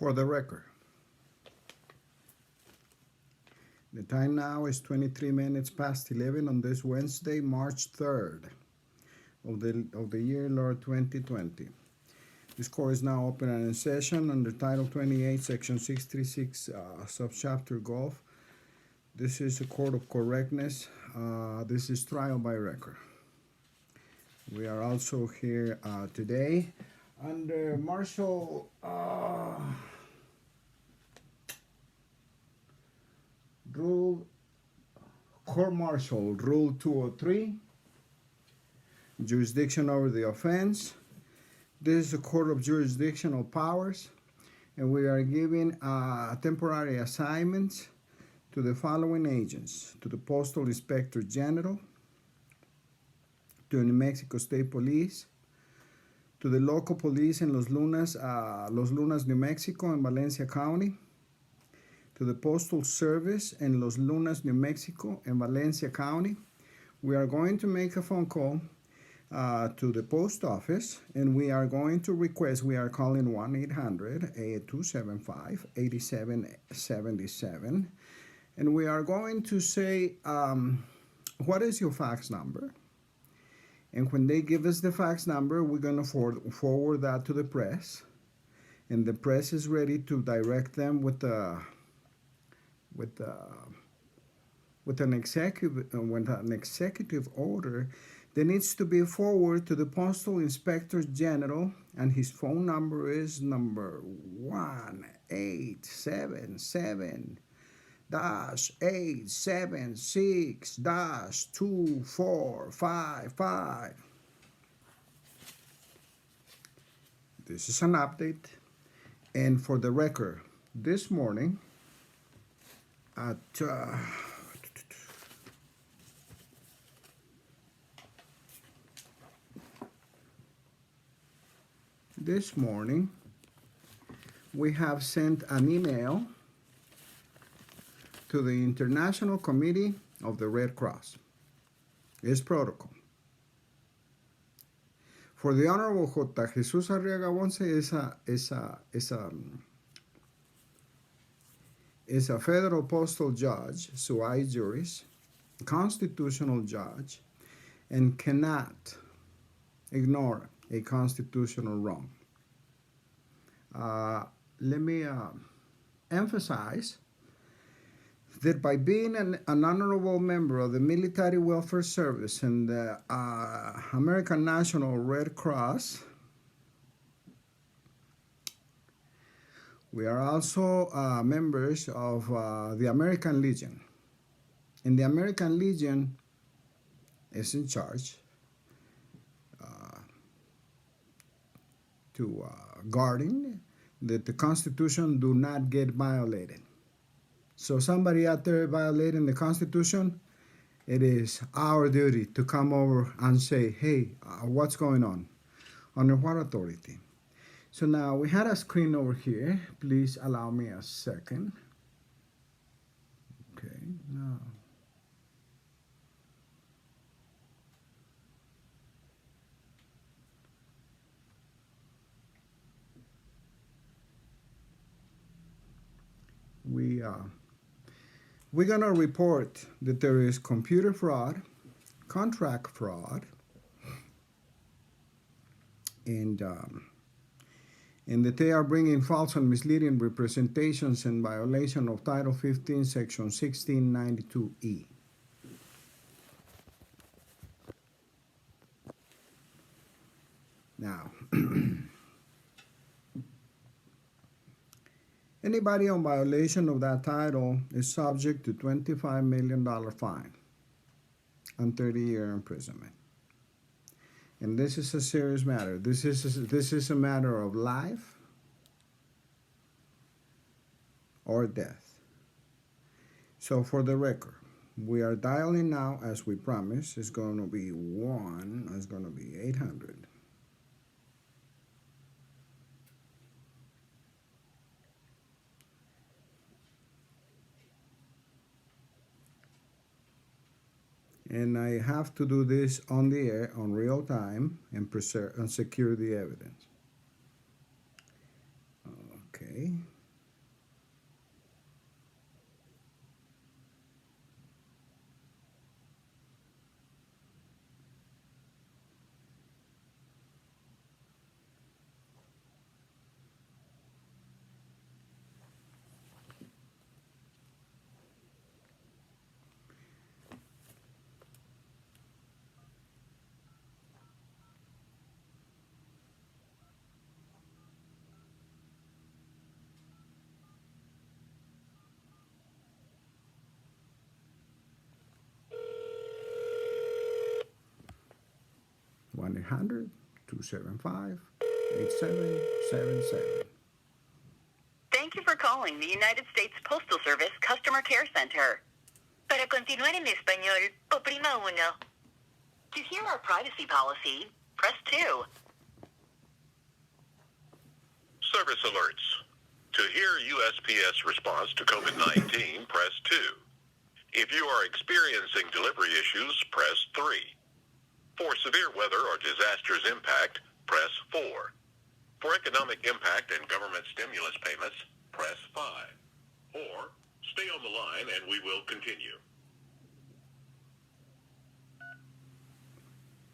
For the record, the time now is 23 minutes past 11 on this Wednesday, March 3rd of the year, Lord 2020. This court is now open and in session under Title 28, Section 636, Subchapter Golf. This is a court of correctness. This is trial by record. We are also here today under Martial Rule, Court Martial Rule 203, jurisdiction over the offense. This is a court of jurisdictional powers, and we are giving temporary assignments to the following agents: to the Postal Inspector General, to the New Mexico State Police, to the local police in Los Lunas, New Mexico, and Valencia County, to the Postal Service in Los Lunas, New Mexico, and Valencia County. We are going to make a phone call to the post office, and we are going to request, we are calling 1-800-275-8777, and we are going to say, what is your fax number? And when they give us the fax number, we're going to forward that to the press, and the press is ready to direct them with an executive order that needs to be forwarded to the Postal Inspector General, and his phone number is number 1-877-876-2455. This is an update, and for the record, this morning at this morning we have sent an email to the International Committee of the Red Cross. It's protocol. For the Honorable J. Jesús-Arriaga Once is a federal postal judge, sui juris, constitutional judge, and cannot ignore a constitutional wrong. Let me emphasize that by being an honorable member of the Military Welfare Service and the American National Red Cross, we are also members of the American Legion. And the American Legion is in charge to guarding that the Constitution do not get violated. So somebody out there violating the Constitution, it is our duty to come over and say, hey, what's going on? Under what authority? So now we had a screen over here. Please allow me a second. Okay, now. We're going to report that there is computer fraud, contract fraud, and that they are bringing false and misleading representations in violation of Title 15, Section 1692E. Now, anybody on violation of that title is subject to $25 million fine and 30-year imprisonment. And this is a serious matter. This is a matter of life or death. So for the record, we are dialing now as we promised. It's going to be 800. And I have to do this on the air, on real time, and preserve and secure the evidence. Okay. One 275-8777. Thank you for calling the United States Postal Service Customer Care Center. Para continuar en español, oprima 1. To hear our privacy policy, press 2. Service alerts. To hear USPS response to COVID-19, press 2. If you are experiencing delivery issues, press 3. For severe weather or disasters impact, press 4. For economic impact and government stimulus payments, press 5. Or stay on the line and we will continue.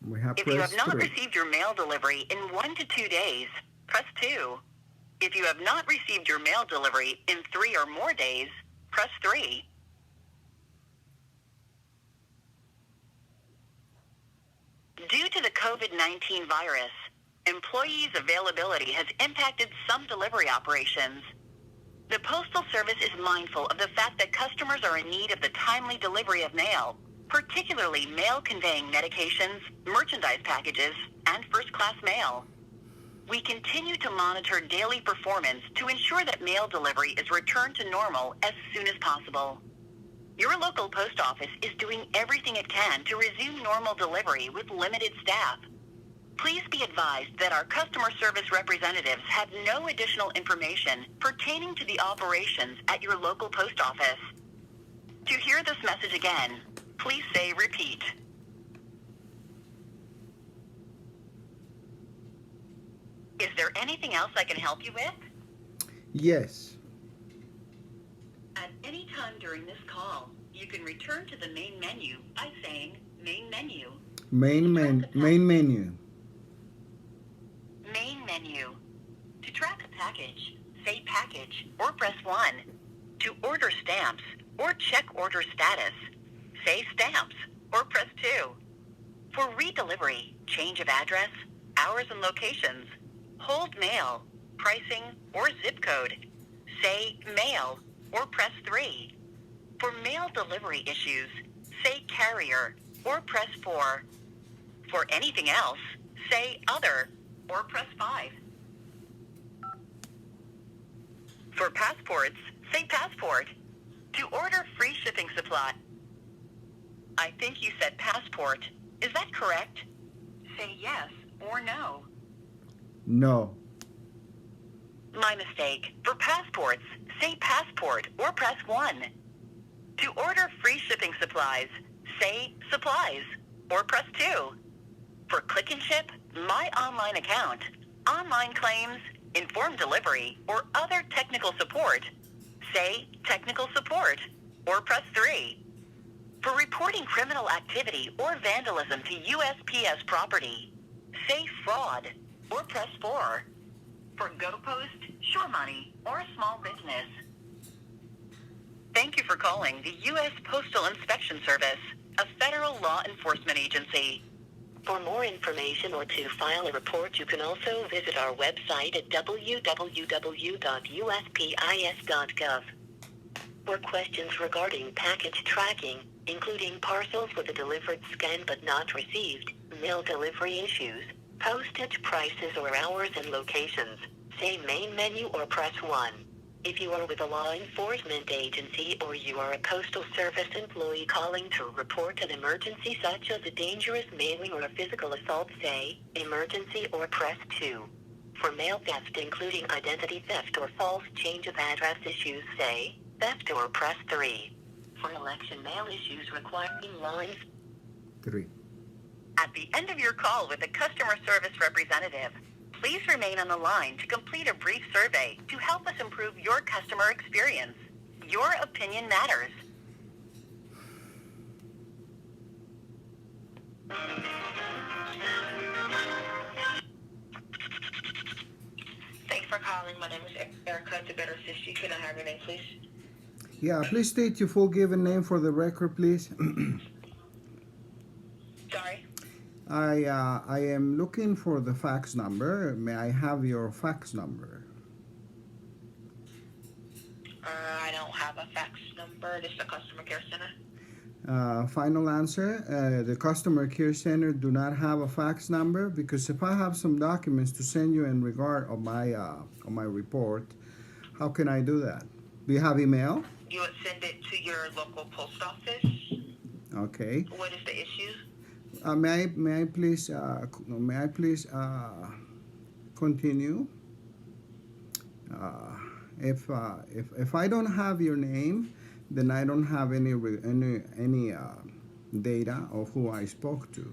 We have If you have not 3. received your mail delivery in 1 to 2 days, press 2. If you have not received your mail delivery in 3 or more days, press 3. Due to the COVID-19 virus, employees' availability has impacted some delivery operations. The Postal Service is mindful of the fact that customers are in need of the timely delivery of mail, particularly mail conveying medications, merchandise packages, and first-class mail. We continue to monitor daily performance to ensure that mail delivery is returned to normal as soon as possible. Your local post office is doing everything it can to resume normal delivery with limited staff. Please be advised that our customer service representatives have no additional information pertaining to the operations at your local post office. To hear this message again, please say repeat. Is there anything else I can help you with? Yes. At any time during this call, you can return to the main menu by saying main menu. Main menu. Main menu. To track a package, say package or press 1. To order stamps or check order status, say stamps or press 2. For redelivery, change of address, hours and locations, hold mail, pricing, or zip code, say mail or press 3. For mail delivery issues, say carrier or press 4. For anything else, say other or press 5. For passports, say passport. To order free shipping supply. I think you said passport. Is that correct? Say yes or no. No. My mistake. For passports, say passport or press 1. To order free shipping supplies, say supplies or press 2. For click and ship, my online account, online claims, informed delivery, or other technical support, say technical support or press 3. For reporting criminal activity or vandalism to USPS property, say fraud or press 4. For GoPost, Sure Money, or a small business. Thank you for calling the U.S. Postal Inspection Service, a federal law enforcement agency. For more information or to file a report, you can also visit our website at www.uspis.gov. For questions regarding package tracking, including parcels with a delivered scan but not received, mail delivery issues, postage prices or hours and locations, say main menu or press 1. If you are with a law enforcement agency or you are a Postal Service employee calling to report an emergency such as a dangerous mailing or a physical assault, say emergency or press 2. For mail theft including identity theft or false change of address issues, say theft or press 3. For election mail issues requiring lines 3. At the end of your call with a customer service representative, Please remain on the line to complete a brief survey to help us improve your customer experience. Your opinion matters. Thanks for calling. My name is Erica. To better assist you, can I have your name, please? Yeah, please state your full given name for the record, please. Sorry? I am looking for the fax number. May I have your fax number? I don't have a fax number. This is the customer care center. Final answer, the customer care center do not have a fax number, because if I have some documents to send you in regard of my report, how can I do that? Do you have email? You would send it to your local post office. Okay. What is the issue? May I please continue? If I don't have your name, then I don't have any data of who I spoke to.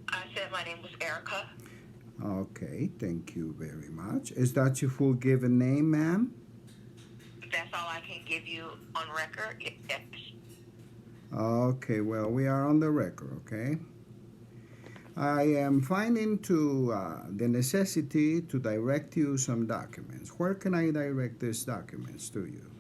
I said my name was Erica. Okay, thank you very much. Is that your full given name, ma'am? That's all I can give you on record. Yes. Okay, well, we are on the record, okay? I am finding the necessity to direct you some documents. Where can I direct these documents to you?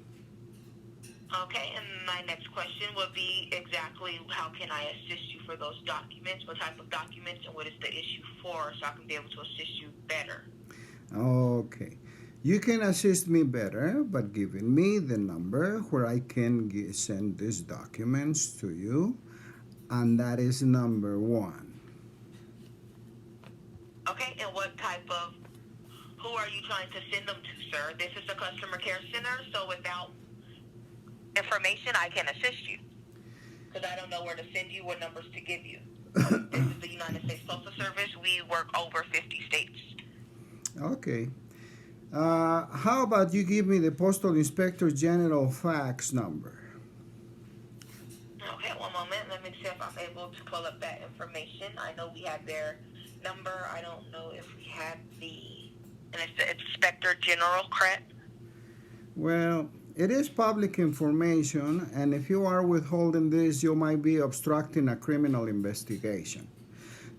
Okay, and my next question would be exactly how can I assist you for those documents? What type of documents and what is the issue for, so I can be able to assist you better? Okay. You can assist me better by giving me the number where I can send these documents to you, and that is number 1. Okay, and what type of, who are you trying to send them to, sir? This is the customer care center, so without information, I can assist you. Because I don't know where to send you, what numbers to give you. This is the United States Postal Service. We work over 50 states. Okay. How about you give me the Postal Inspector General fax number? Okay, one moment. Let me see if I'm able to pull up that information. I know we have their number. I don't know if we have and it's the Inspector General, correct? Well, it is public information, and if you are withholding this, you might be obstructing a criminal investigation.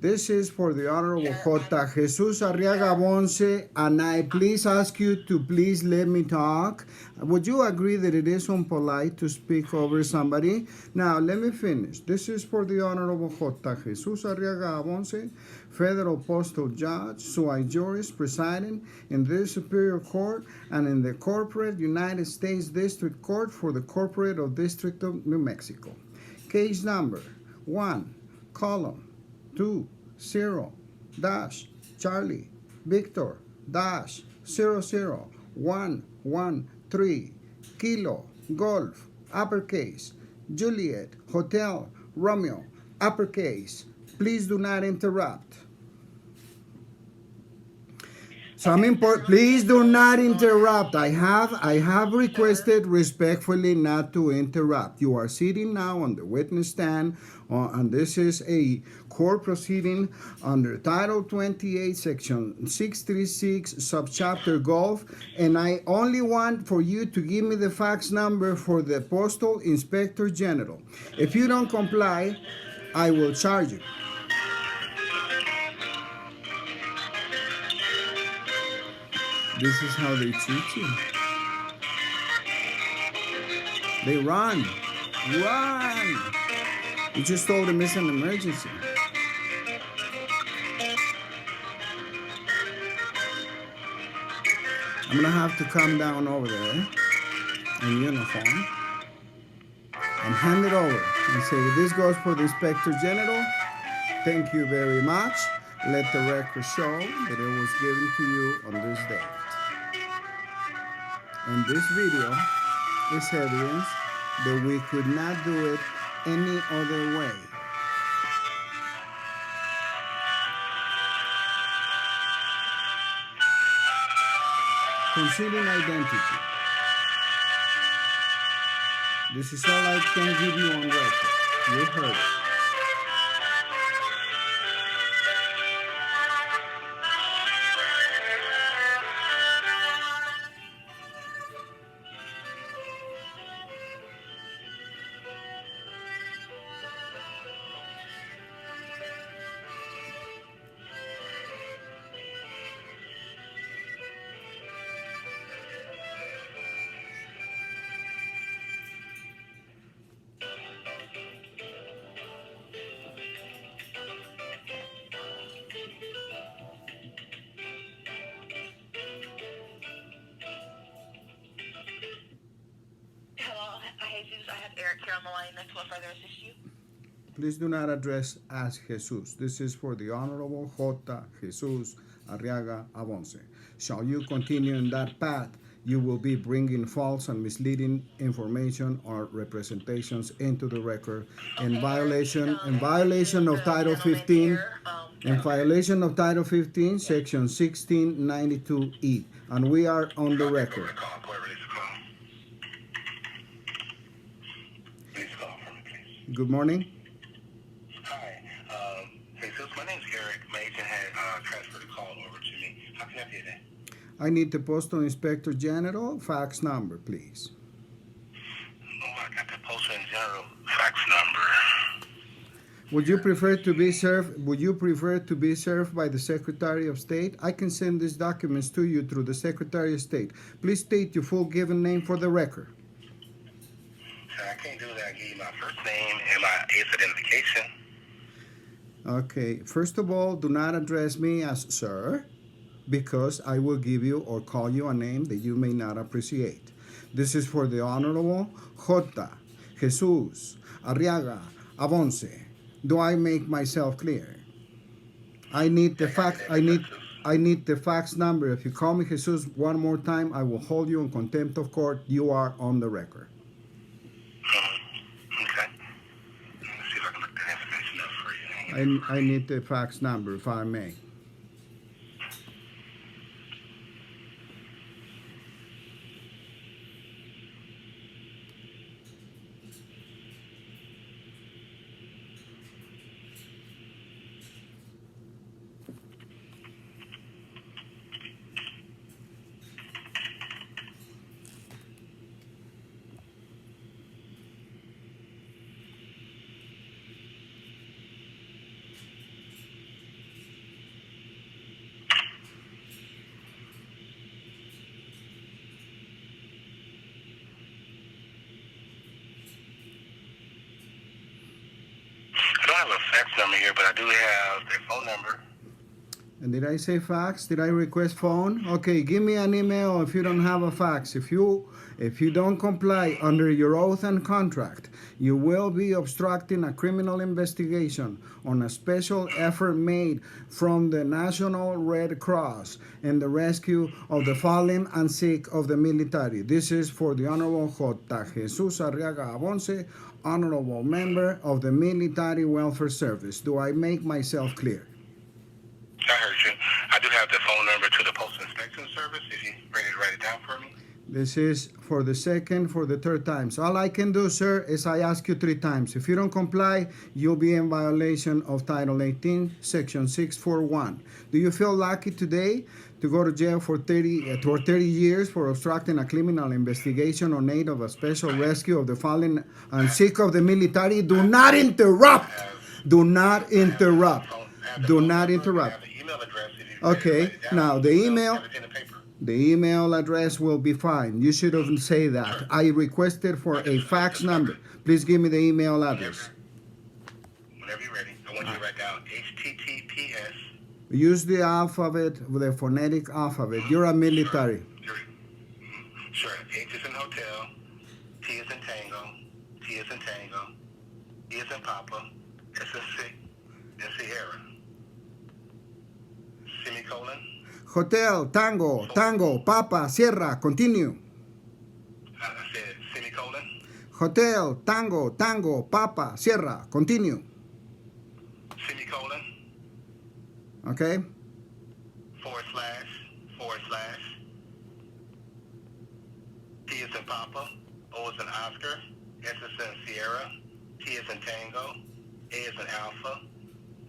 This is for the Honorable J. Jesús-Arriaga Bonce, and I please ask you to please let me talk. Would you agree that it is unpolite to speak over somebody? Now, let me finish. This is for the Honorable J. Jesús-Arriaga Bonce, Federal Postal Judge, sui juris, presiding in this Superior Court and in the Corporate United States District Court for the Corporate District of New Mexico. Case number 1, column 2, 0, dash, Charlie, Victor, dash, 00, 1, 1, 3, Kilo, Golf, uppercase, Juliet, Hotel, Romeo, uppercase. Please do not interrupt. Please do not interrupt. I have requested respectfully not to interrupt. You are sitting now on the witness stand, and this is a court proceeding under Title 28, Section 636, Subchapter Golf, and I only want for you to give me the fax number for the Postal Inspector General. If you don't comply, I will charge you. This is how they treat you. They run. You just told them it's an emergency. I'm gonna have to come down over there in uniform and hand it over and say, this goes for the Inspector General. Thank you very much. Let the record show that it was given to you on this date. And this video is evidence that we could not do it any other way. Concealing identity. This is all I can give you on record. You heard it. on the line. Next, will further assist you? Please do not address as Jesus. This is for the Honorable J. Jesús-Arriaga Avonce. Shall you continue in that path, you will be bringing false and misleading information or representations into the record in violation of Title 15. In violation of Title 15, Section 1692E, and we are on the record. Good morning. Hi, Jesus, my name's Eric. My agent had transferred a call over to me. How can I help you today? I need the Postal Inspector General fax number, please. Oh, I got the Postal in General fax number. Would you prefer to be served? Would you prefer to be served by the Secretary of State? I can send these documents to you through the Secretary of State. Please state your full given name for the record. So I can't do that. I give you my first name and my agent's identification. Okay. First of all, do not address me as sir, because I will give you or call you a name that you may not appreciate. This is for the Honorable J. Jesús-Arriaga Avonce. Do I make myself clear? I need the fax. I need the fax number. If you call me Jesus one more time, I will hold you in contempt of court. You are on the record. Okay. Let me see if I can look that information up for you. I need the fax number, if I may. I don't have a fax number here, but I do have their phone number. And did I say fax? Did I request phone? Okay, give me an email if you don't have a fax. If you don't comply under your oath and contract, you will be obstructing a criminal investigation on a special effort made from the National Red Cross in the rescue of the fallen and sick of the military. This is for the Honorable J. Jesús-Arriaga Avonce, Honorable Member of the Military Welfare Service. Do I make myself clear? I heard you. I do have the phone number to the Postal Inspection Service. If you ready to write it down for me. This is for the second, for the third time. So all I can do, sir, is I ask you 3 times. If you don't comply, you'll be in violation of Title 18, Section 641. Do you feel lucky today to go to jail for 30 years for obstructing a criminal investigation on aid of a special rescue of the fallen and sick of the military? Do not interrupt. Do not interrupt. Do not interrupt. Okay, now the email address will be fine. You shouldn't say that. I requested for a fax number. Please give me the email address. Whenever you're ready, I want you to write down HTTPS. Use the alphabet, the phonetic alphabet. You're a military. Sure. H is in hotel, T is in tango, T is in tango, E is in papa, S is in Sierra. Semicolon. Hotel, tango, papa, sierra, continue. I said semicolon. Hotel, tango, papa, sierra, continue. Semicolon. Okay? Forward slash. T is in papa, O is in Oscar, S is in Sierra, T is in tango, A is in alpha,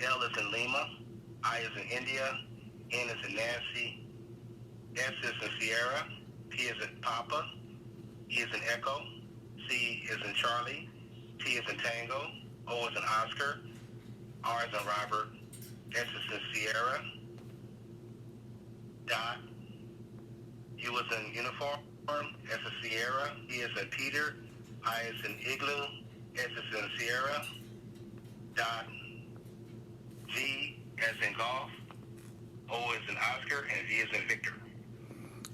L is in Lima, I is in India, N is in Nancy, S is in Sierra, P is in Papa, E is in Echo, C is in Charlie, T is in Tango, O is in Oscar, R is in Robert, S is in Sierra, dot, U is in uniform, S is Sierra, E is in Peter, I is in Igloo, S is in Sierra, dot, G as in golf, O is in Oscar, and V is in Victor.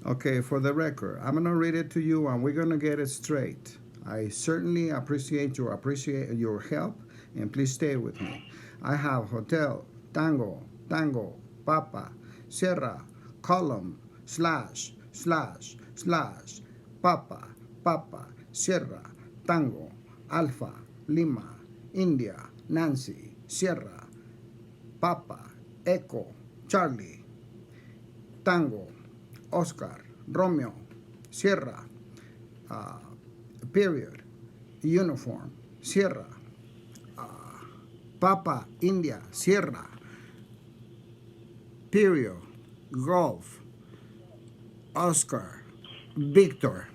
Okay, for the record, I'm going to read it to you and we're going to get it straight. I certainly appreciate your help, and please stay with me. I have Hotel, Tango, Tango, Papa, Sierra, column, slash, slash, slash, Papa, Papa, Sierra, Tango, Alpha, Lima, India, Nancy, Sierra, Papa, Echo, Charlie, Tango, Oscar, Romeo, Sierra, period, uniform, Sierra, Papa, India, Sierra, period, Golf, Oscar, Victor.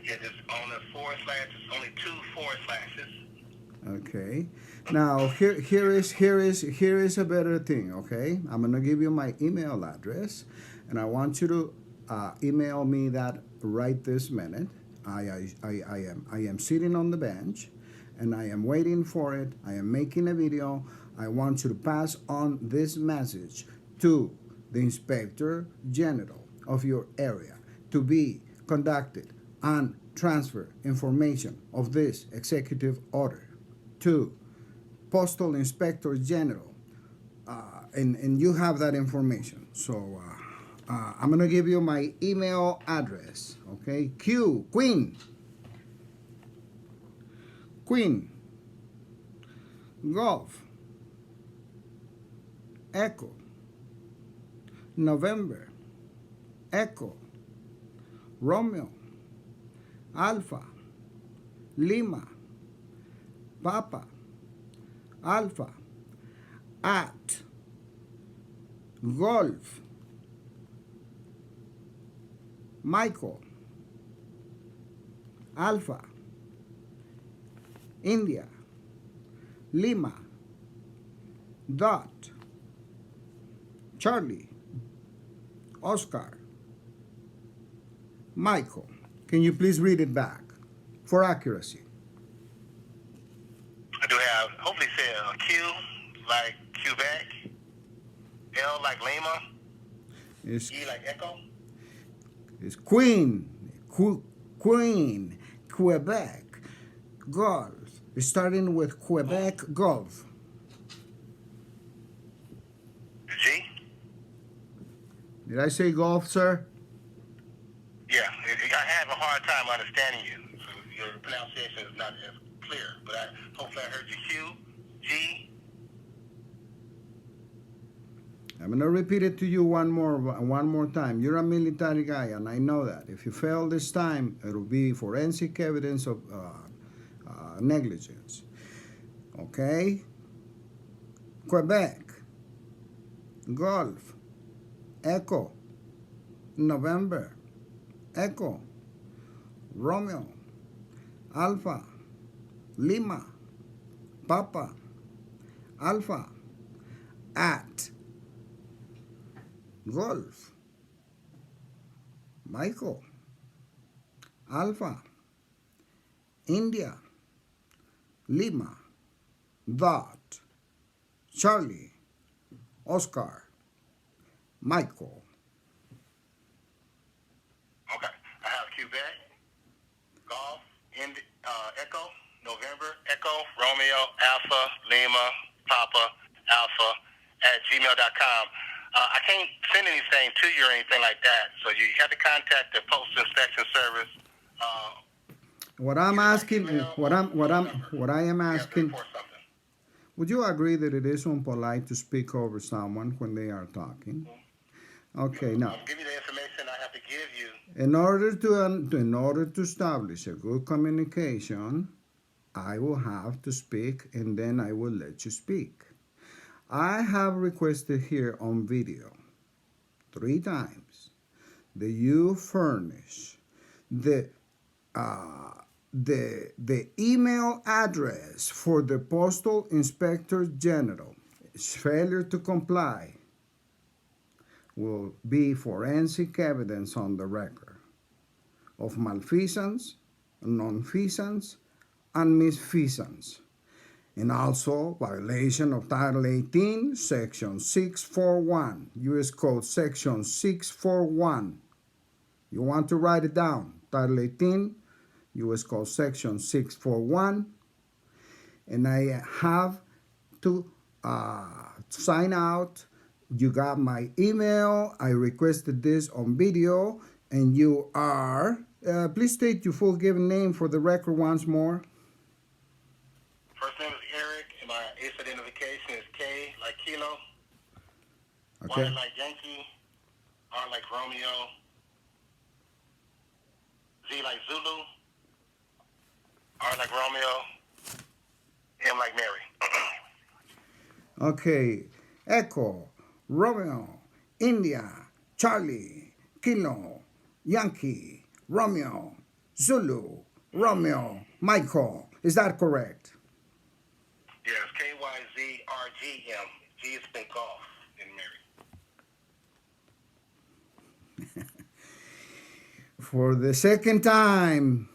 Yeah, just on the forward slash, it's only 2 forward slashes. Okay. Now here is a better thing. Okay, I'm gonna give you my email address, and I want you to email me that right this minute. I am sitting on the bench, and I am waiting for it. I am making a video. I want you to pass on this message to the Inspector General of your area to be conducted and transfer information of this executive order to Postal Inspector General, and you have that information. So I'm gonna give you my email address. Okay, Queen, Golf, Echo, November, Echo, Romeo, Alpha, Lima, Papa, Alpha, at, Golf, Michael, Alpha, India, Lima, Dot, Charlie, Oscar, Michael. Can you please read it back for accuracy? I do have, hopefully say a Q like Quebec, L like Lima, It's, E like Echo. it's Queen, Quebec, Golf. It's starting with Quebec, Golf. G? Did I say golf, sir? Yeah, I have a hard time understanding you. So your pronunciation is not as clear, but hopefully I heard you Q, G. I'm gonna repeat it to you one more time. You're a military guy, and I know that. If you fail this time, it'll be forensic evidence of negligence. Okay? Quebec, Golf, Echo, November, Echo, Romeo, Alpha, Lima, Papa, Alpha, at, Golf, Michael, Alpha, India, Lima, Dot, Charlie, Oscar, Michael. Okay, I have Quebec, Golf, Echo, November, Echo, Romeo, Alpha, Lima, Papa, Alpha, at gmail.com. I can't send anything to you or anything like that, so you have to contact the Postal Inspection Service. What I'm asking, what I am asking, would you agree that it is impolite to speak over someone when they are talking? Okay, now. I'll give you the information I have to give you. In order to establish a good communication, I will have to speak, and then I will let you speak. I have requested here on video 3 times that you furnish the email address for the Postal Inspector General. Failure to comply will be forensic evidence on the record of malfeasance, nonfeasance, and misfeasance, and also violation of Title 18, Section 641, U.S. Code Section 641. You want to write it down. Title 18, U.S. Code Section 641, and I have to sign out. You got my email. I requested this on video, and you are. Please state your full given name for the record once more. First name is Eric, and my ace identification is K like Kilo, Okay. Y like Yankee, R like Romeo, Z like Zulu, R like Romeo, M like Mary. Okay. Echo, Romeo, India, Charlie, Kilo, Yankee, Romeo, Zulu, Romeo, Michael. Is that correct? Yes, KYZRGM. G is spelled golf in Mary. For the second time,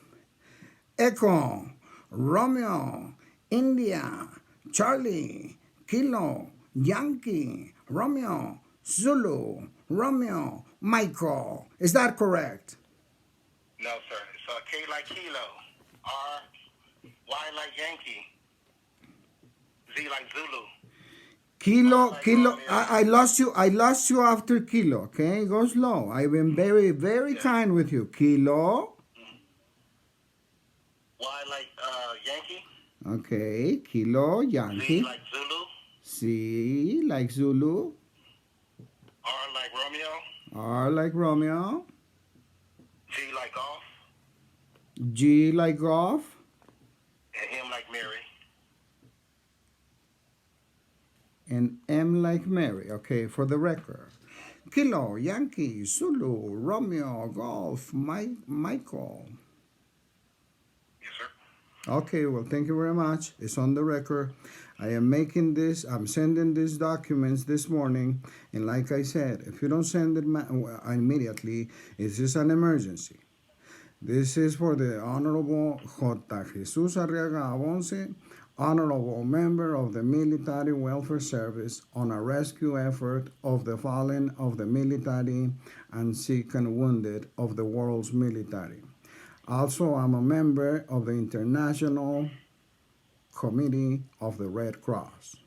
Echo, Romeo, India, Charlie, Kilo, Yankee, Romeo, Zulu, Romeo, Michael. Is that correct? No, sir. It's K like Kilo, R, Y like Yankee, Z like Zulu. Kilo, I lost you after Kilo, okay? Go slow. I've been very, very kind with you. Kilo, Y like Yankee, okay, Kilo, Z Yankee, like Zulu, C like Zulu, R like Romeo, R like Romeo, G like golf, G like golf, and M like Mary. and M like Mary, okay, for the record. Kilo, Yankee, Zulu, Romeo, Golf, Michael. Yes, sir. Okay, well, thank you very much. It's on the record. I am making this, I'm sending these documents this morning. And like I said, if you don't send it immediately, it's just an emergency. This is for the Honorable J. Jesús-Arriaga Abonce, Honorable Member of the Military Welfare Service, on a rescue effort of the fallen of the military and sick and wounded of the world's military. Also, I'm a member of the International Committee of the Red Cross.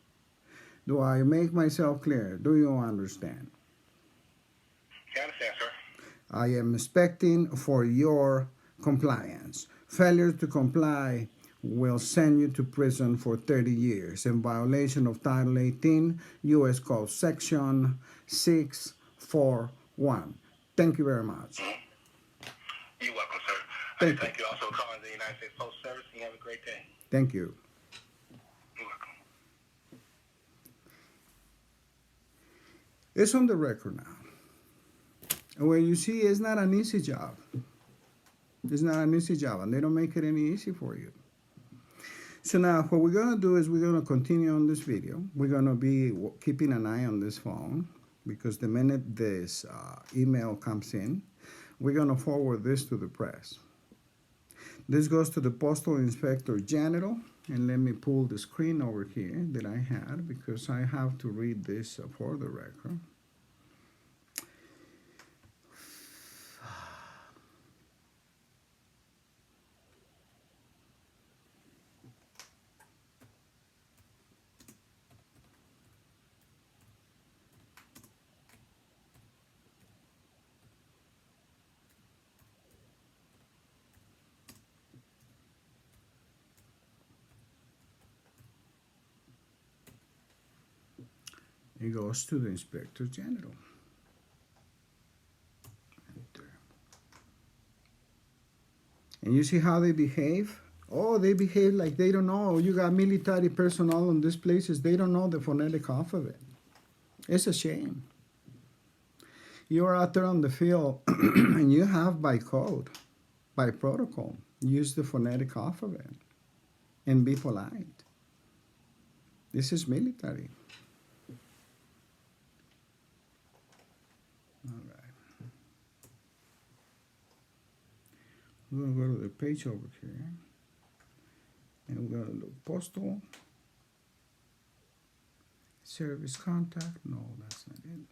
Do I make myself clear? Do you understand? You understand, sir? I am expecting for your compliance. Failure to comply will send you to prison for 30 years in violation of Title 18, U.S. Code Section 641. Thank you very much. You're welcome, sir. Thank you. You also for calling the United States Postal Service, and you have a great day. Thank you. You're welcome. It's on the record now. And when you see, it's not an easy job. It's not an easy job, and they don't make it any easy for you. So now what we're going to do is we're going to continue on this video. We're going to be keeping an eye on this phone, because the minute this email comes in, we're going to forward this to the press. This goes to the Postal Inspector General. And let me pull the screen over here that I had, because I have to read this for the record. It goes to the Inspector General. And you see how they behave? Oh, they behave like they don't know. You got military personnel in these places. They don't know the phonetic alphabet. It's a shame. You're out there on the field and you have by code, by protocol, use the phonetic alphabet and be polite. This is military. All right. We're going to go to the page over here. And we're going to look Postal. Service contact. No, that's not it.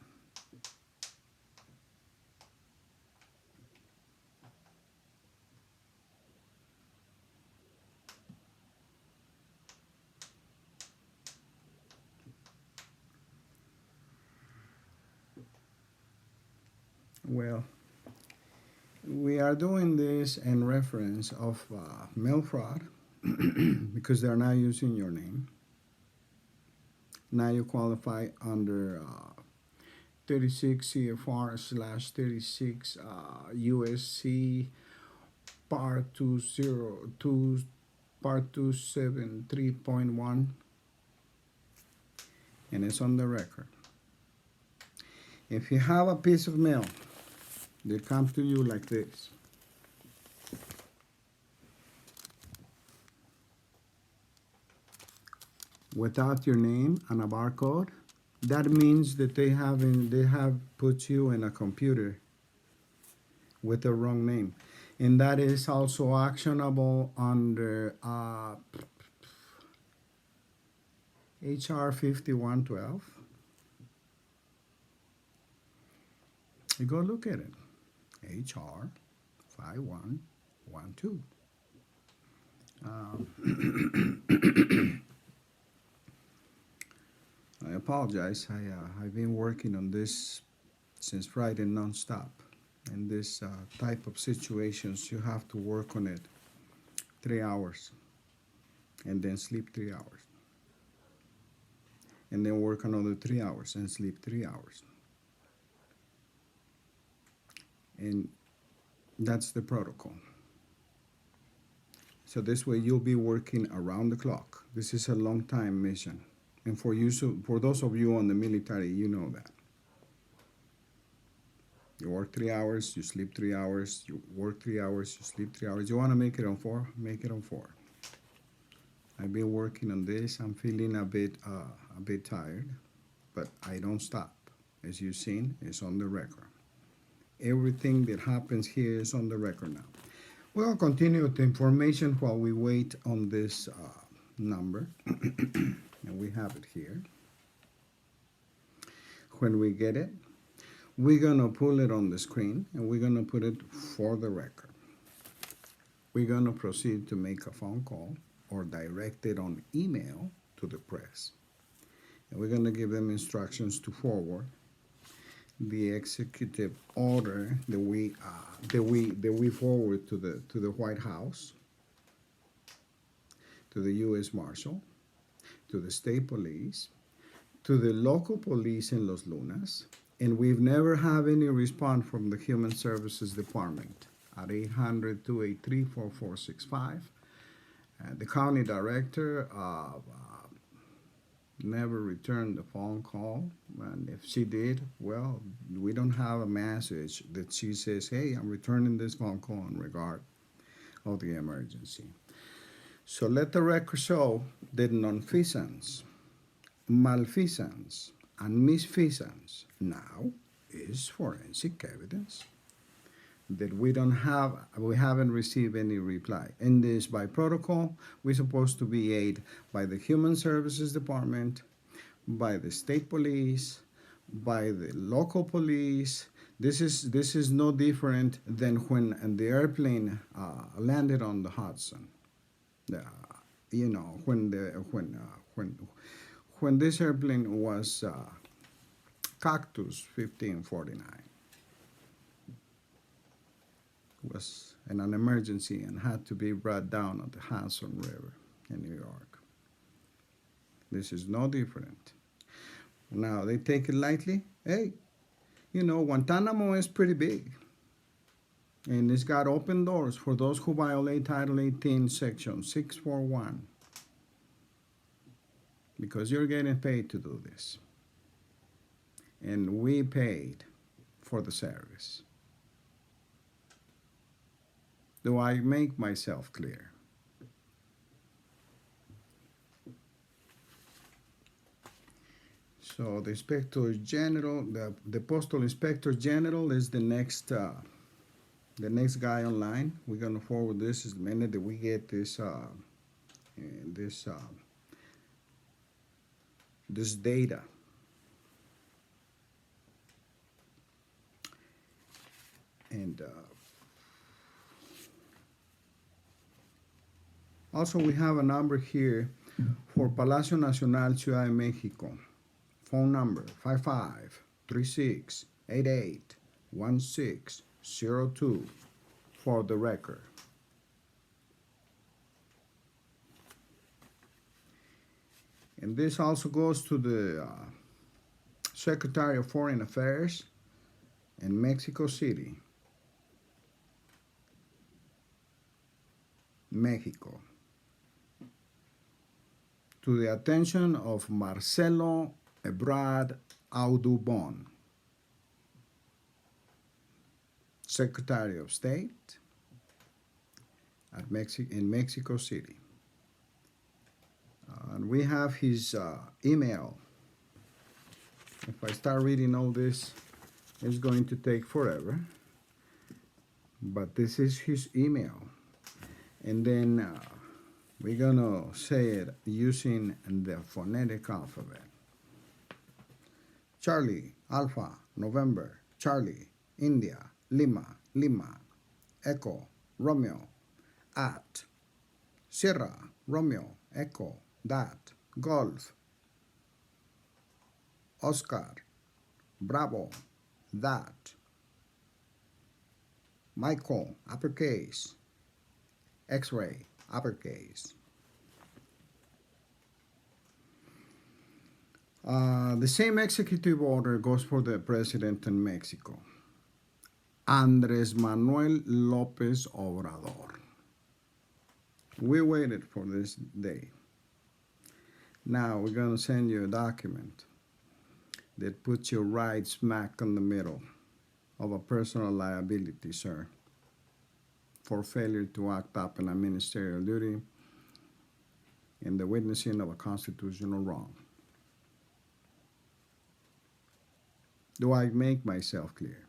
Well, we are doing this in reference of mail fraud because they're not using your name. Now you qualify under 36 CFR slash 36 USC part 202 part 273.1, and it's on the record. If you have a piece of mail that comes to you like this, without your name and a barcode, that means that they have put you in a computer with the wrong name, and that is also actionable under HR 5112. You go look at it. HR 5112. I apologize. I've been working on this since Friday nonstop. In this type of situations, you have to work on it 3 hours and then sleep 3 hours. And then work another 3 hours and sleep 3 hours. And that's the protocol. So this way you'll be working around the clock. This is a long time mission. And for you, so for those of you on the military, you know that. You work 3 hours, you sleep 3 hours, you work 3 hours, you sleep 3 hours. You want to make it on 4? Make it on 4. I've been working on this. I'm feeling a bit tired, but I don't stop. As you've seen, it's on the record. Everything that happens here is on the record now. We'll continue with the information while we wait on this number. And we have it here. When we get it, we're going to pull it on the screen and we're going to put it for the record. We're going to proceed to make a phone call or direct it on email to the press. And we're going to give them instructions to forward the executive order that we forward to the White House, to the U.S. Marshal, to the state police, to the local police in Los Lunas, and we've never had any response from the Human Services Department at 800-283-4465. The county director never returned the phone call, and if she did, well, we don't have a message that she says, hey, I'm returning this phone call in regard of the emergency. So let the record show that nonfeasance, malfeasance, and misfeasance now is forensic evidence that we haven't received any reply. And this by protocol, we're supposed to be aided by the Human Services Department, by the state police, by the local police. This is no different than when the airplane landed on the Hudson. When this airplane was Cactus 1549. Was in an emergency and had to be brought down on the Hudson River in New York. This is no different. Now, they take it lightly. Hey, Guantanamo is pretty big. And it's got open doors for those who violate Title 18, Section 641. Because you're getting paid to do this. And we paid for the service. Do I make myself clear? So the Inspector General, the Postal Inspector General is the next guy online. We're gonna forward this the minute that we get this data. And also we have a number here for Palacio Nacional, Ciudad de Mexico. Phone number 55-36-88-9. 1602 for the record. And this also goes to the Secretary of Foreign Affairs in Mexico City, Mexico. To the attention of Marcelo Ebrard Audubon, Secretary of State in Mexico City. And we have his email. If I start reading all this, it's going to take forever. But this is his email. And then we're going to say it using the phonetic alphabet. Charlie, Alpha, November, Charlie, India, Lima, Lima, Echo, Romeo, at, Sierra, Romeo, Echo, that, Golf, Oscar, Bravo, that, Michael, uppercase, X-ray, uppercase. The same executive order goes for the president in Mexico, Andrés Manuel López Obrador. We waited for this day. Now we're going to send you a document that puts you right smack in the middle of a personal liability, sir, for failure to act up in a ministerial duty in the witnessing of a constitutional wrong. Do I make myself clear?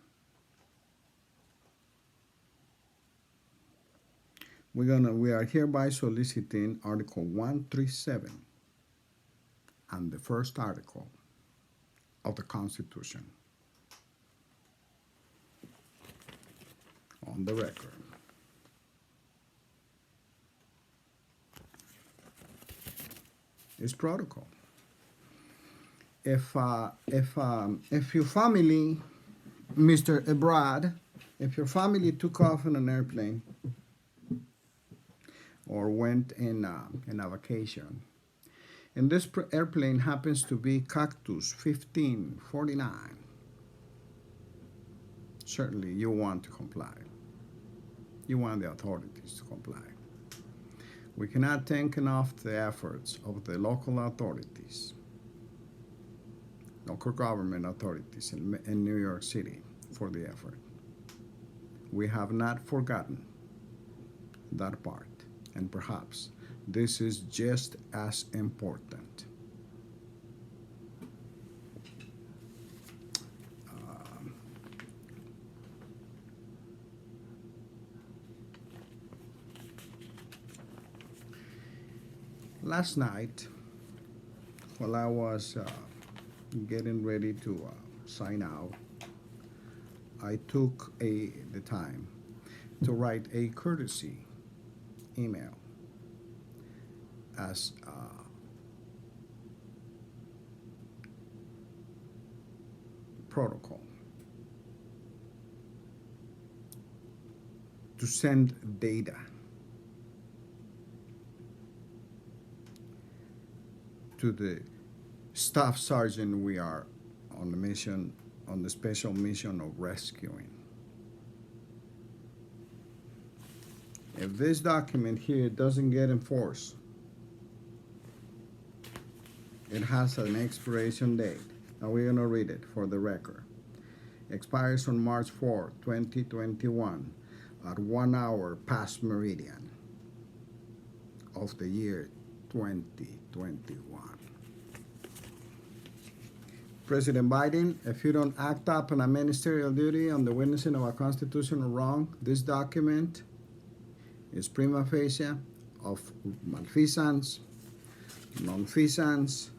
We are hereby soliciting Article 137 and the first article of the Constitution on the record. It's protocol. If your family, Mr. Ebrard, if your family took off in an airplane or went in a vacation, and this airplane happens to be Cactus 1549, certainly you want to comply. You want the authorities to comply. We cannot thank enough the efforts of the local authorities, local government authorities in New York City for the effort. We have not forgotten that part, and perhaps this is just as important. Last night, while I was getting ready to sign out, I took the time to write a courtesy email as protocol to send data to the staff sergeant we are on the mission, on the special mission of rescuing. If this document here doesn't get enforced, it has an expiration date. Now we're gonna read it for the record. Expires on March 4, 2021 at 1 hour past meridian of the year 2021. President Biden, if you don't act up on a ministerial duty on the witnessing of a constitutional wrong, this document is prima facie of malfeasance, nonfeasance,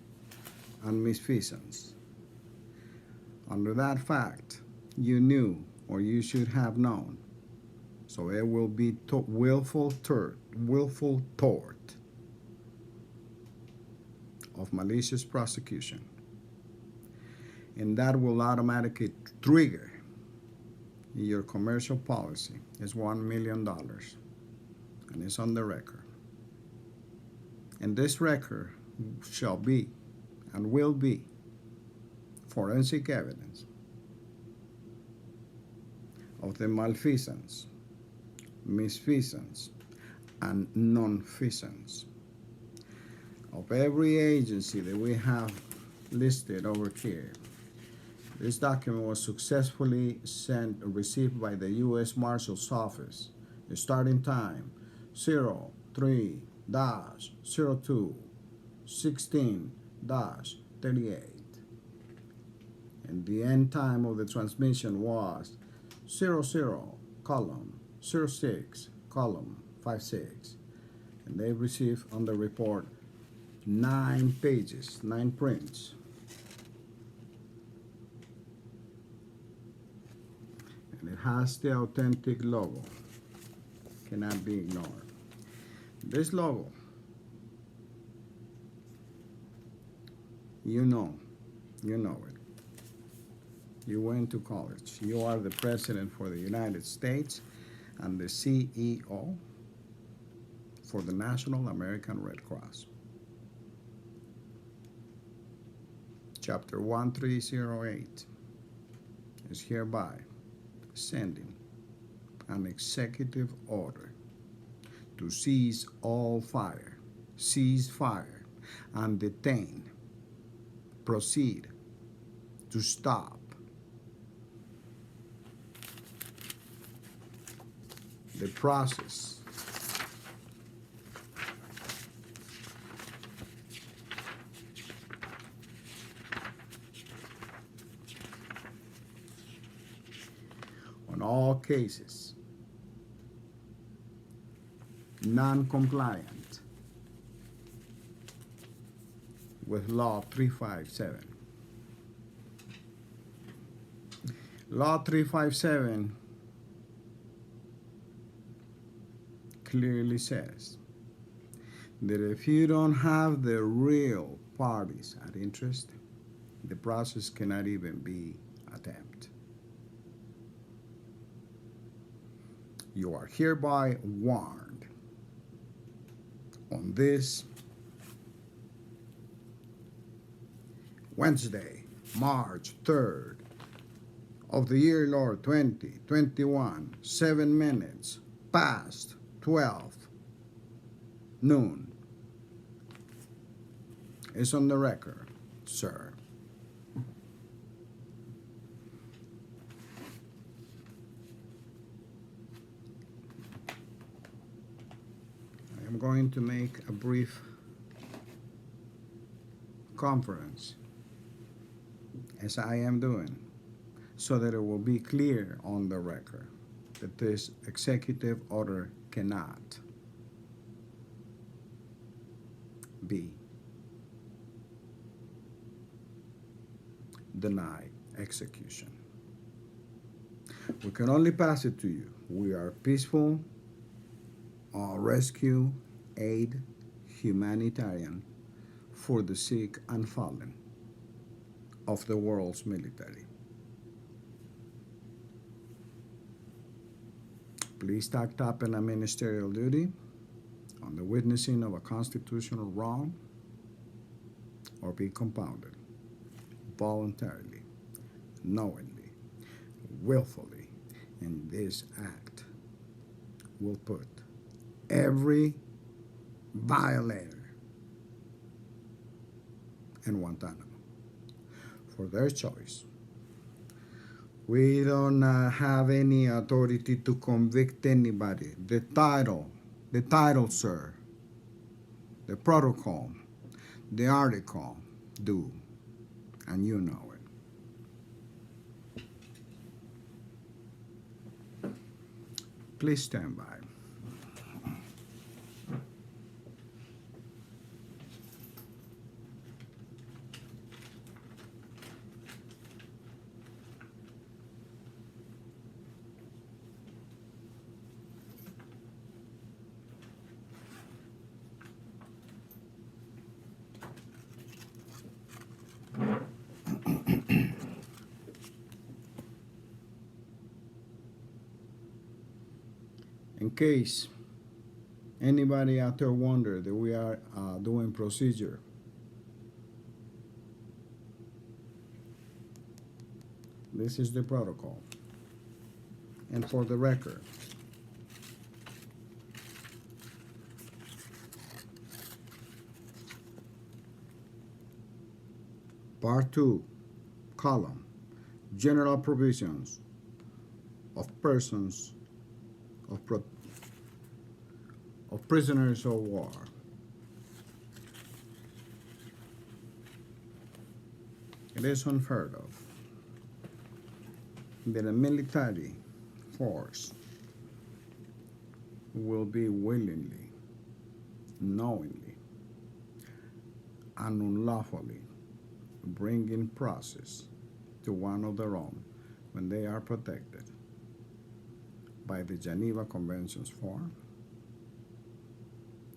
and misfeasance. Under that fact, you knew or you should have known, so it will be willful tort of malicious prosecution, and that will automatically trigger your commercial policy is $1 million, and it's on the record. And this record shall be and will be forensic evidence of the malfeasance, misfeasance, and nonfeasance of every agency that we have listed over here. This document was successfully received by the U.S. Marshal's Office. The starting time 03-02-16-38. And the end time of the transmission was 00 column 06 column 56. And they received on the report 9 pages, 9 prints. And it has the authentic logo. Cannot be ignored. This logo, you know it. You went to college. You are the president for the United States and the CEO for the National American Red Cross. Chapter 1308 is hereby sending an executive order to cease fire, and detain, proceed to stop the process on all cases non-compliant with Law 357. Law 357 clearly says that if you don't have the real parties at interest, the process cannot even be attempted. You are hereby warned on this Wednesday, March 3rd of the year Lord 2021, 7 minutes past 12 noon. It's on the record, sir. I am going to make a brief conference, as I am doing, so that it will be clear on the record that this executive order cannot be denied execution. We can only pass it to you. We are peaceful, rescue, aid, humanitarian for the sick and fallen of the world's military. Please act up in a ministerial duty on the witnessing of a constitutional wrong or be compounded voluntarily, knowingly, willfully, and this act will put every violator in Guantanamo for their choice. We don't have any authority to convict anybody. The title, sir, the protocol, the article do, and you know it. Please stand by. In case anybody out there wonder that we are doing procedure, this is the protocol. And for the record, Part 2, column, general provisions of persons of prisoners of war. It is unheard of that a military force will be willingly, knowingly, and unlawfully bringing process to one of their own when they are protected by the Geneva Conventions form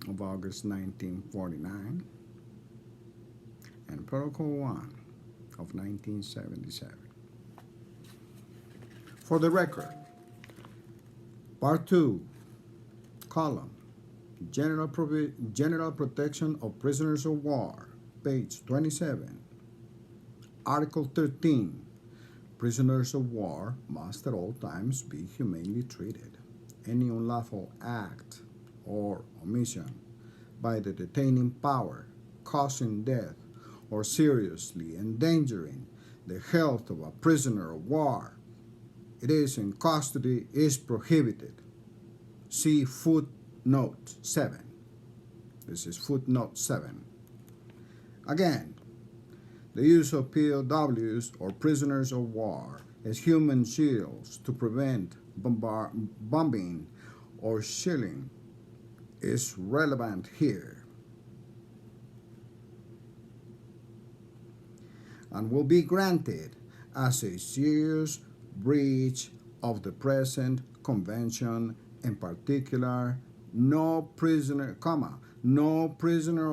of August 1949 and Protocol 1 of 1977. For the record, Part 2, column, General Protection of Prisoners of War, page 27, Article 13, prisoners of war must at all times be humanely treated. Any unlawful act or omission by the detaining power causing death or seriously endangering the health of a prisoner of war, it is in custody, is prohibited. See footnote 7. This is footnote 7. Again, the use of POWs or prisoners of war as human shields to prevent bombing or shelling is relevant here and will be granted as a serious breach of the present convention. In particular, no prisoner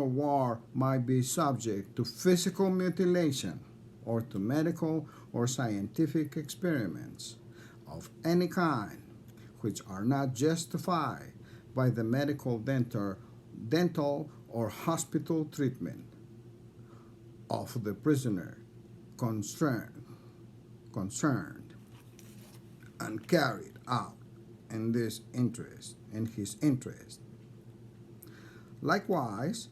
of war might be subject to physical mutilation or to medical or scientific experiments of any kind which are not justified by the medical, dental or hospital treatment of the prisoner concerned and carried out in his interest. Likewise,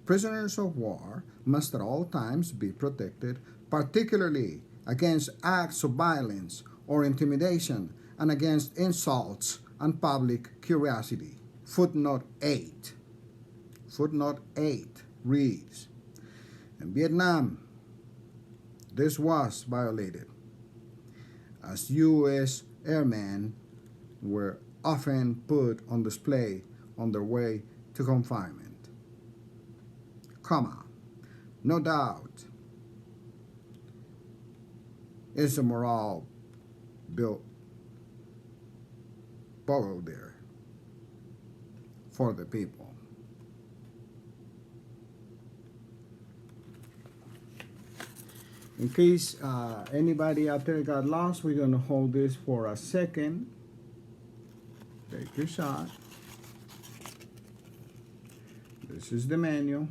prisoners of war must at all times be protected, particularly against acts of violence or intimidation and against insults and public curiosity. Footnote 8. Footnote 8 reads, in Vietnam, this was violated, as U.S. airmen were often put on display on their way to confinement. No doubt is a morale built there for the people. In case anybody out there got lost, we're going to hold this for a second. Take your shot. This is the manual.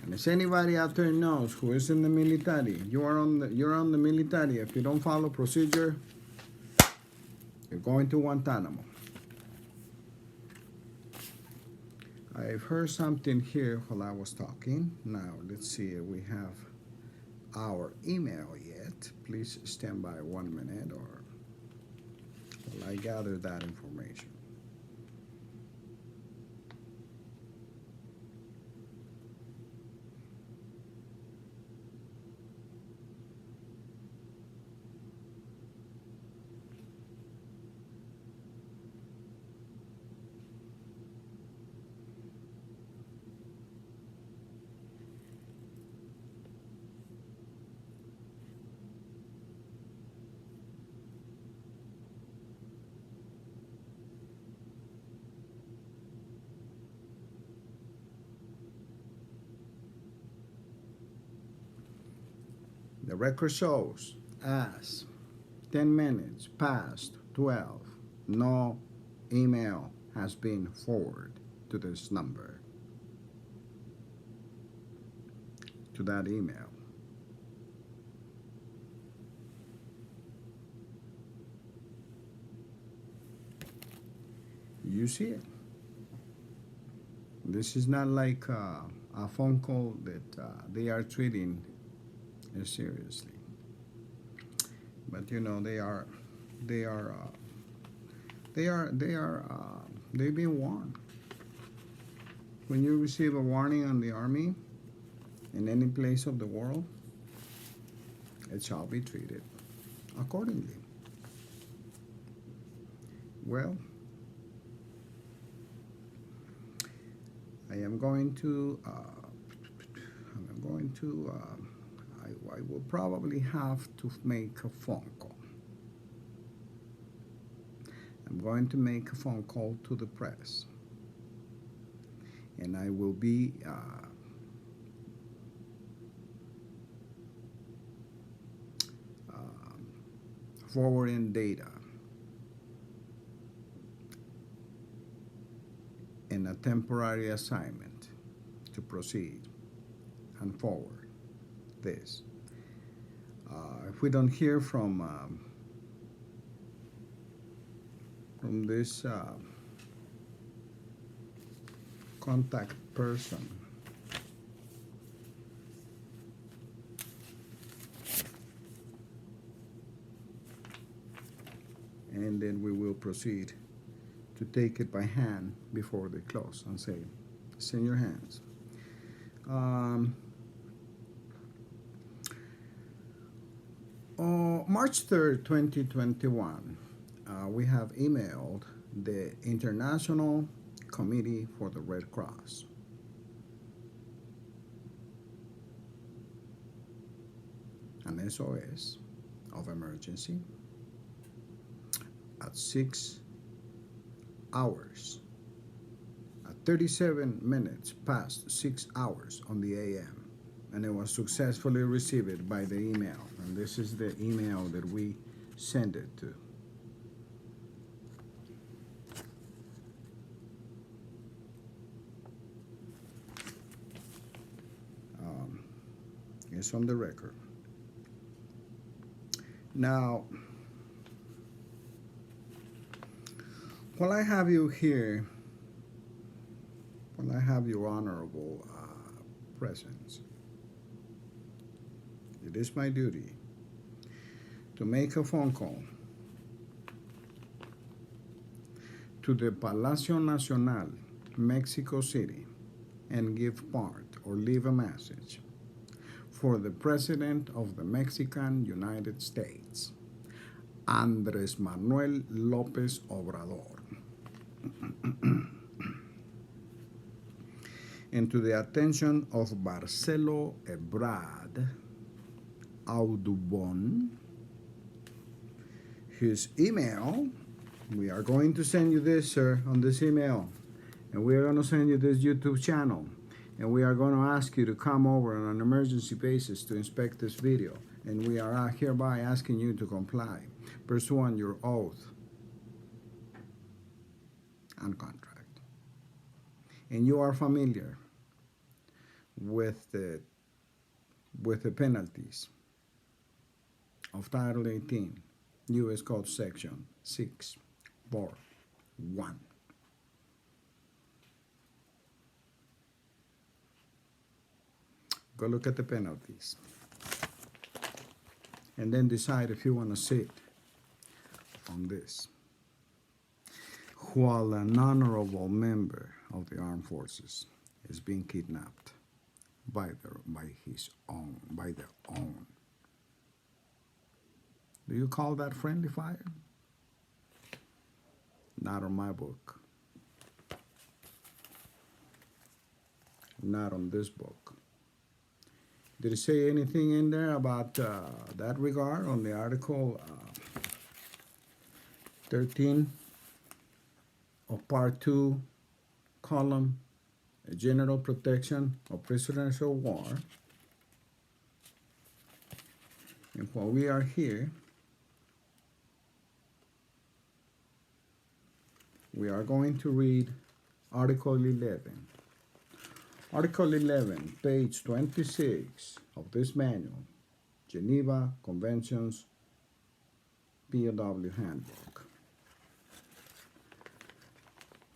And if anybody out there knows who is in the military, you're on the military. If you don't follow procedure, you're going to Guantanamo. I've heard something here while I was talking. Now, let's see if we have our email yet. Please stand by 1 minute or while I gather that information. The record shows as 10 minutes past 12. No email has been forwarded to this number, to that email. You see it. This is not like a phone call that they are treating seriously. But you know, they've been warned. When you receive a warning on the army in any place of the world, it shall be treated accordingly. Well, I will probably have to make a phone call. I'm going to make a phone call to the press, and I will be forwarding data in a temporary assignment to proceed and forward this. If we don't hear from this contact person, and then we will proceed to take it by hand before they close and say, it's in your hands. March 3rd, 2021, we have emailed the International Committee for the Red Cross. An SOS of emergency at 6 hours, at 37 minutes past 6 hours on the AM, and it was successfully received by the email. And this is the email that we send it to. It's on the record. Now, while I have you here, while I have your honorable presence, it is my duty to make a phone call to the Palacio Nacional, Mexico City, and give part or leave a message for the President of the Mexican United States, Andrés Manuel López Obrador, and to the attention of Marcelo Ebrard Audubon. His email, we are going to send you this, sir, on this email, and we are going to send you this YouTube channel, and we are going to ask you to come over on an emergency basis to inspect this video, and we are hereby asking you to comply, pursuant your oath and contract. And you are familiar with the penalties of Title 18, U.S. Code Section 641. Go look at the penalties, and then decide if you want to sit on this while an honorable member of the armed forces is being kidnapped by their own. Do you call that friendly fire? Not on my book. Not on this book. Did it say anything in there about that regard on the article 13 of Part 2, column General Protection of Prisoners of War? And while we are here, we are going to read Article 11. Article 11, page 26 of this manual, Geneva Conventions POW Handbook.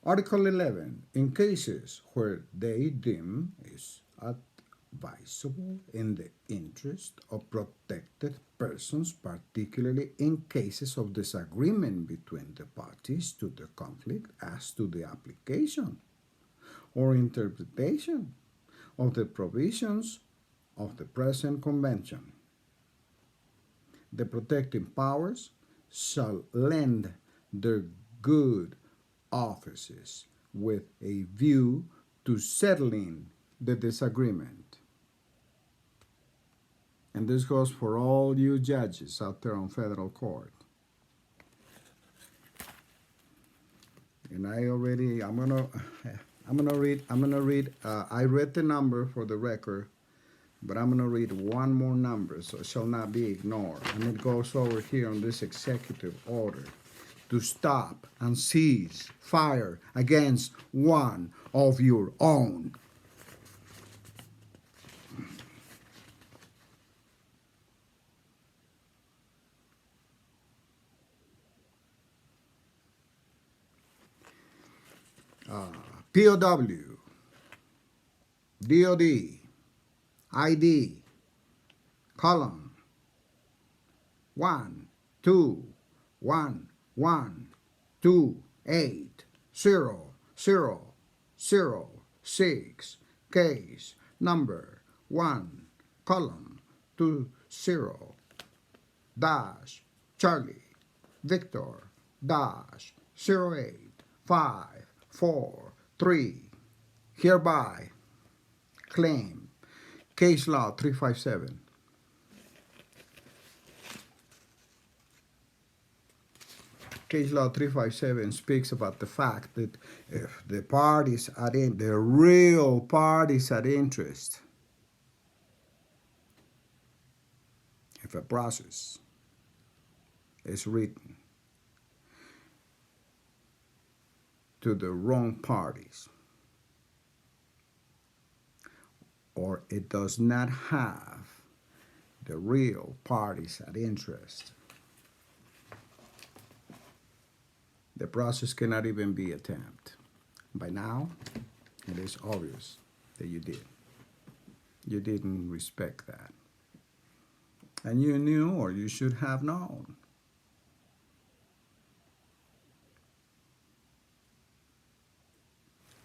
Article 11, in cases where they deem is advisable in the interest of protected persons, particularly in cases of disagreement between the parties to the conflict as to the application or interpretation of the provisions of the present convention. The protecting powers shall lend their good offices with a view to settling the disagreement. And this goes for all you judges out there on federal court. And I'm gonna read. I read the number for the record, but I'm gonna read one more number, so it shall not be ignored. And it goes over here on this executive order to stop and cease fire against one of your own. POW, DOD, ID, column 1, 2, 1, 1, 2, 8, 0, 0, 0, 6, case number 1, column 2, 0, dash, Charlie, Victor, dash, 08, 5, 4, 3, hereby claim case law 357. Case law 357 speaks about the fact that if the parties are in, the real parties at interest, if a process is written to the wrong parties, or it does not have the real parties at interest, the process cannot even be attempted. By now, it is obvious that you did. You didn't respect that. And you knew, or you should have known,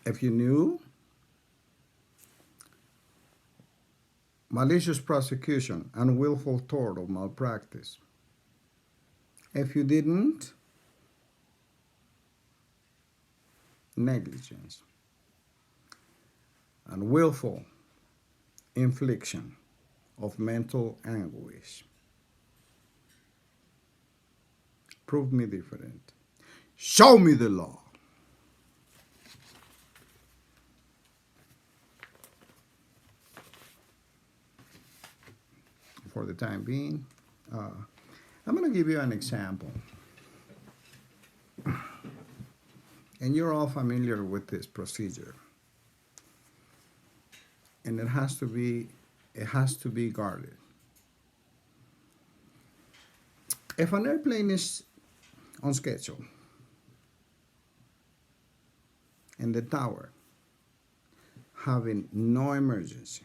if you knew, malicious prosecution, unwillful tort or malpractice. If you didn't, negligence, unwillful infliction of mental anguish. Prove me different. Show me the law. For the time being, I'm going to give you an example. And you're all familiar with this procedure. And it has to be guarded. If an airplane is on schedule and the tower having no emergency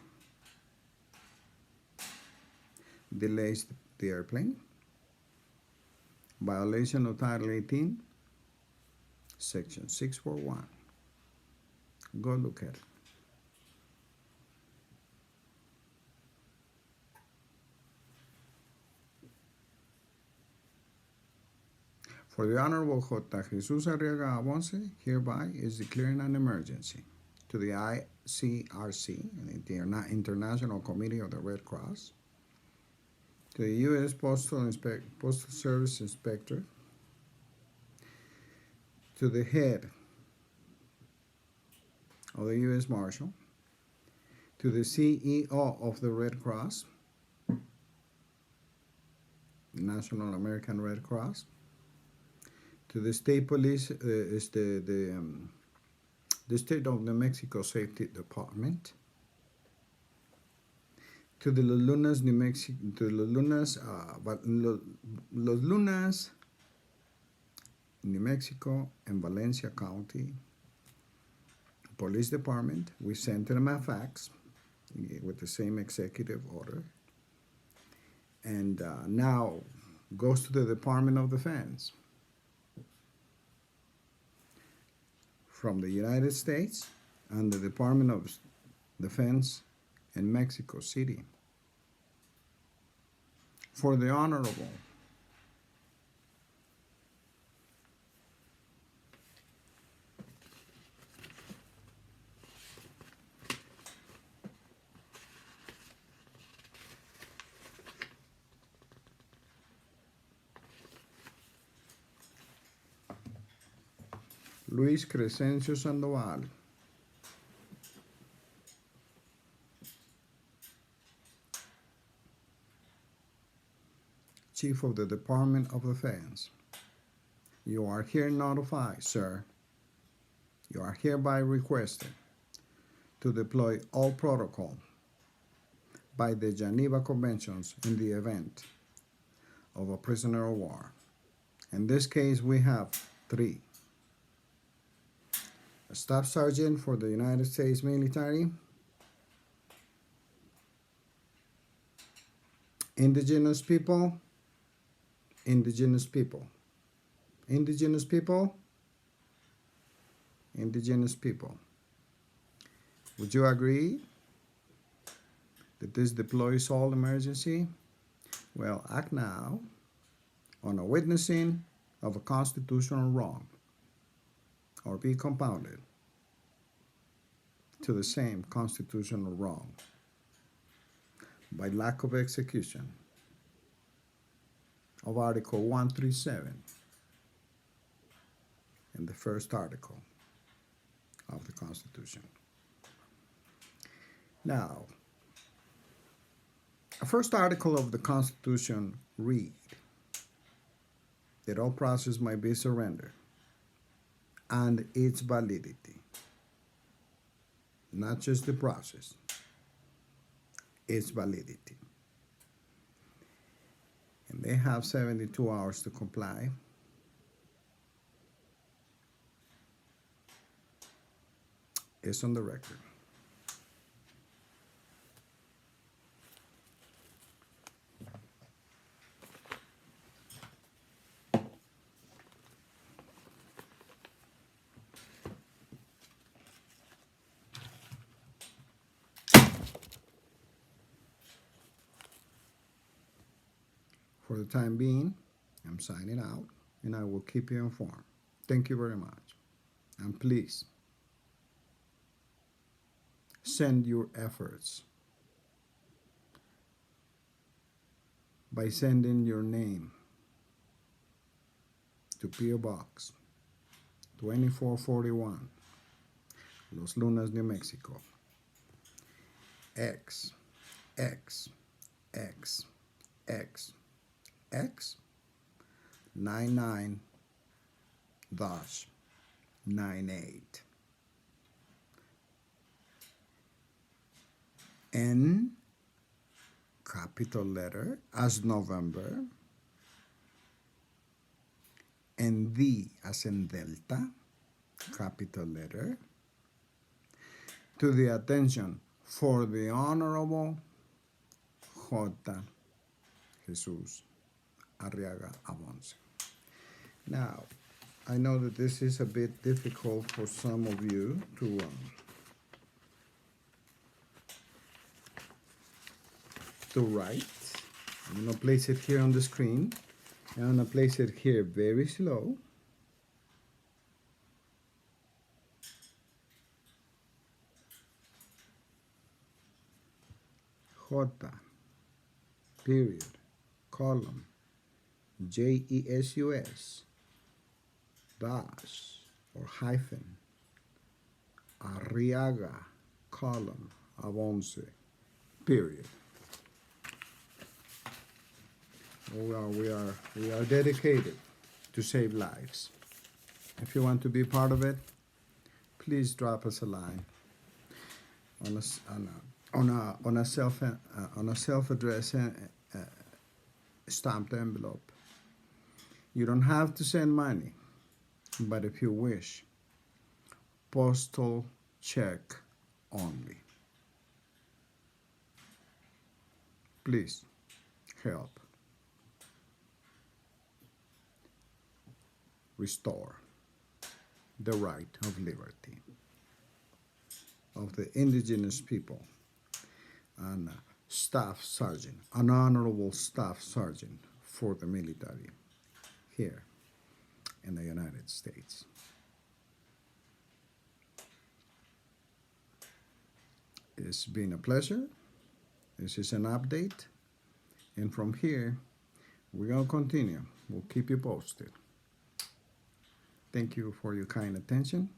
delays the airplane, violation of Title 18, Section 641. Go look at it. For the Honorable J. Jesús-Arriaga Abonce, hereby is declaring an emergency to the ICRC, the International Committee of the Red Cross, to the U.S. Postal Service Inspector, to the head of the U.S. Marshal, to the CEO of the Red Cross, National American Red Cross, to the state police, is the state of New Mexico Safety Department, to the Los Lunas, New Mexico, to Los Lunas, Los Lunas, New Mexico, and Valencia County Police Department. We sent them a fax with the same executive order, and now goes to the Department of Defense from the United States and the Department of Defense in Mexico City for the Honorable Luis Crescencio Sandoval, Chief of the Department of Defense. You are here notified, sir. You are hereby requested to deploy all protocol by the Geneva Conventions in the event of a prisoner of war. In this case, we have 3. A Staff Sergeant for the United States Military, indigenous people, indigenous people, indigenous people, indigenous people. Would you agree that this deploys all emergency? Well, act now on a witnessing of a constitutional wrong, or be compounded to the same constitutional wrong by lack of execution of Article 137 in the first article of the Constitution. Now, the first article of the Constitution reads that all process might be surrendered and its validity, not just the process, its validity. And they have 72 hours to comply. It's on the record. For the time being, I'm signing out, and I will keep you informed. Thank you very much. And please, send your efforts by sending your name to P.O. Box 2441, Los Lunas, New Mexico, X, X, X, X, X 99-98. N, capital letter, as November, and D as in Delta, capital letter, to the attention for the Honorable J. Jesús-Arriaga Avonce. Now, I know that this is a bit difficult for some of you to write. I'm going to place it here on the screen. I'm going to place it here very slow. J, period, column, JESUS, dash, or hyphen, Arriaga, column, Avonce, period. We are dedicated to save lives. If you want to be part of it, please drop us a line on a self-addressed stamped envelope. You don't have to send money, but if you wish, postal check only. Please help restore the right of liberty of the indigenous people and staff sergeant, an honorable staff sergeant for the military here in the United States. It's been a pleasure. This is an update. And from here, we're going to continue. We'll keep you posted. Thank you for your kind attention.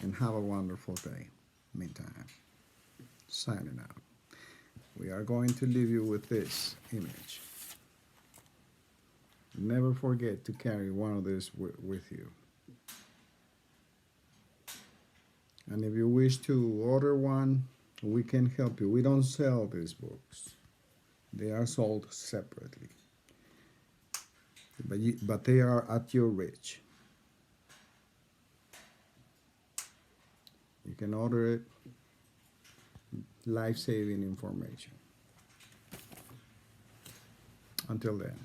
And have a wonderful day. Meantime, signing out. We are going to leave you with this image. Never forget to carry one of these with you. And if you wish to order one, we can help you. We don't sell these books. They are sold separately. But they are at your reach. You can order it. Life-saving information. Until then.